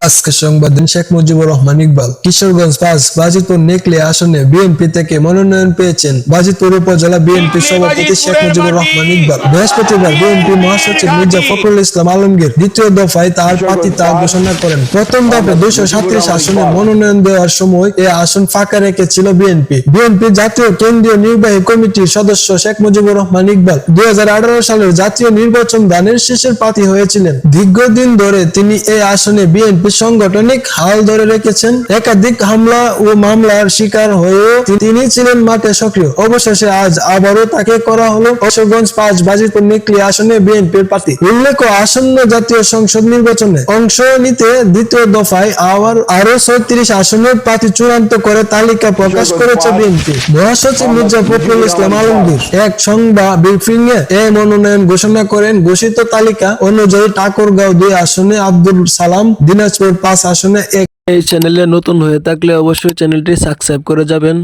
আজকে সংবাদ শেখ মুজিবুর রহমান ইকবাল কিশোরগঞ্জ ৫ বাজিতপুর নেকলি আসনে বিএনপি থেকে মনোনয়ন পেয়েছেন বাজিতপুর উপজেলা বিএনপির সভাপতি শেখ মুজিবুর রহমান ইকবাল। বৃহস্পতিবার বিএনপি মহাসচিব মির্জা ফখরুল ইসলাম আলমগীর দ্বিতীয় দফায় তার প্রার্থিতা ঘোষণা করেন। প্রথম দফায় ২৩৭ আসনে মনোনয়ন দেওয়ার সময় এ আসন ফাঁকা রেখেছিল বিএনপি। বিএনপি জাতীয় কেন্দ্রীয় নির্বাহী কমিটির সদস্য শেখ মুজিবুর রহমান ইকবাল ২০১৮ সালের জাতীয় নির্বাচন দানের শেষের প্রার্থী হয়েছিলেন। দীর্ঘদিন ধরে তিনি এই আসনে বিএনপি সাংগঠনিক হাল ধরে রেখেছেন। একাধিক হামলা ও মামলার শিকার হয়েও তিনি ছিলেন মাঠে সক্রিয়। অবশেষে আজ আবারও তাকে করা হলো কিশোরগঞ্জ ৫ বাজিতপুর নেকলি আসনে বিএনপির প্রার্থী। উল্লেখ্য, আসন্ন জাতীয় সংসদ নির্বাচনে অংশ নিতে দ্বিতীয় দফায় আরো ৩৬ আসনের প্রার্থী চূড়ান্ত করে তালিকা প্রকাশ করেছে বিএনপি। মহাসচিব মির্জা ফখরুল ইসলাম আলমগীর এক সংবাদ ব্রিফিংয়ে এই মনোনয়ন ঘোষণা করেন। ঘোষিত তালিকা অনুযায়ী ঠাকুরগাঁও ২ আসনে আব্দুল সালাম, দিনাজপুর ৫ আসনে। এই চ্যানেলে নতুন হয়ে থাকলে অবশ্যই চ্যানেলটি সাবস্ক্রাইব করে যাবেন।